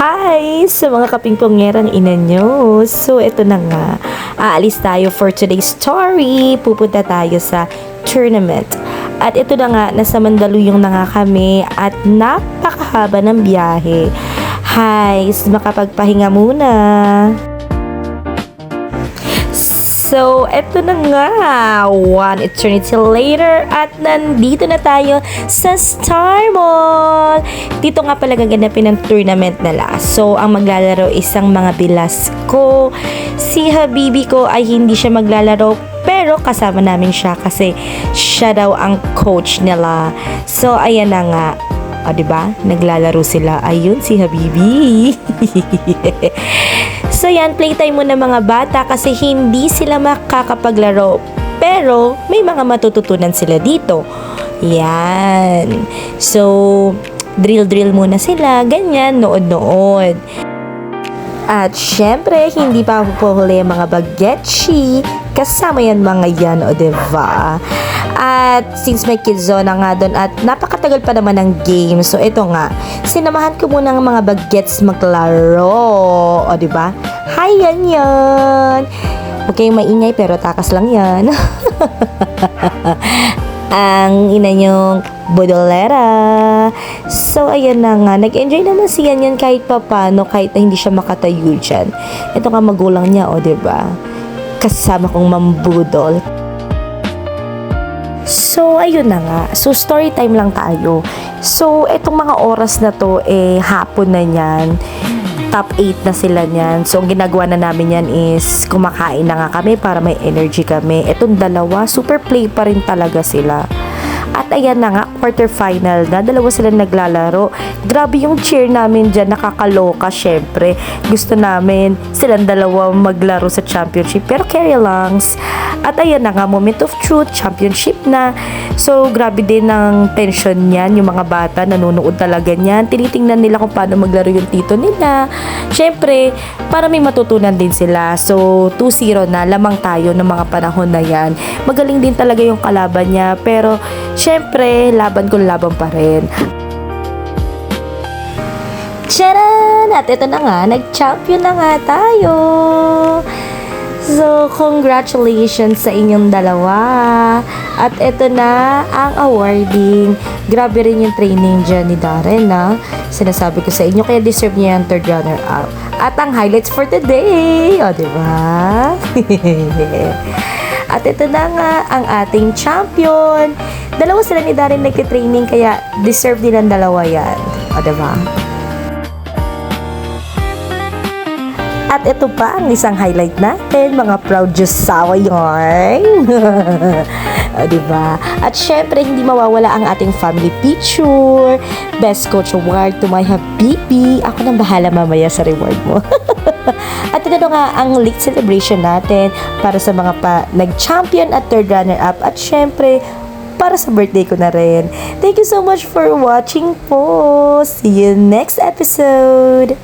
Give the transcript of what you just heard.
Hi sa mga kapingpongerang ina nyo. So, ito na nga. Aalis tayo for today's story. Pupunta tayo sa tournament. At ito na nga, nasa Mandaluyong na nga kami at napakahaba ng biyahe. Hi, makapagpahinga muna. So, eto na nga, one eternity later at nandito na tayo sa Star Mall. Dito nga pala gaganapin ang tournament nila. So, ang maglalaro isang mga bilas ko. Si Habibi ko ay hindi siya maglalaro pero kasama namin siya kasi siya daw ang coach nila. So, ayan na nga. O, diba? Naglalaro sila. Ayun, si Habibi. So, yan. Playtime mo na mga bata kasi hindi sila makakapaglaro. Pero, may mga matututunan sila dito. Yan. So, drill-drill muna sila. Ganyan, nood-nood. At syempre, hindi pa pupuhuli ang mga bagetchi. Kasama yan mga yan, o diba? At since may kids zone na nga doon at napakatagal pa naman ng game. So, ito nga. Sinamahan ko muna ng mga bagets maglaro. O, diba? Hi, yan. Huwag kayong maingay pero takas lang yan. Ang ina nyong bodolera. So, ayan na nga. Nag-enjoy naman si Yan kahit papano, kahit na hindi siya makatayo dyan. Ito nga magulang niya, o diba? Kasama kong mambudol. So, ayun na nga. So, story time lang tayo. So, etong mga oras na to, hapon na yan. Top 8 na sila niyan. So, ang ginagawa na namin yan is kumakain na nga kami para may energy kami. Etong dalawa, super play pa rin talaga sila. At ayan na nga, quarterfinal na. Dalawa sila naglalaro. Grabe yung cheer namin dyan. Nakakaloka, syempre. Gusto namin silang dalawa maglaro sa championship. Pero carry longs. At ayan na nga, moment of truth. Championship na. So, grabe din ang tension niyan. Yung mga bata, nanonood talaga niyan. Tinitingnan nila kung paano maglaro yung tito nila. Syempre, para may matutunan din sila. So, 2-0 na. Lamang tayo ng mga panahon na yan. Magaling din talaga yung kalaban niya. Pero, syempre, laban ko laban pa rin. Tcharan! At ito na nga, nag-champion na nga tayo. So, congratulations sa inyong dalawa. At ito na ang awarding. Grabe rin yung training dyan ni Darren, na sinasabi ko sa inyo, kaya deserve niya yung third runner-up. At ang highlights for today, o diba? At ito na nga ang ating champion. Dalawa sila ni Darren nagtitraining, kaya deserve din ang dalawa yan. O diba? At ito pa ang isang highlight natin, mga proud Diyosawa yarn. O diba? At syempre, hindi mawawala ang ating family picture. Best Coach Award to my Habibi. Ako nang bahala mamaya sa reward mo. At ito nga ang league celebration natin para sa mga nag-champion at third runner-up. At syempre, para sa birthday ko na rin. Thank you so much for watching po. See you next episode.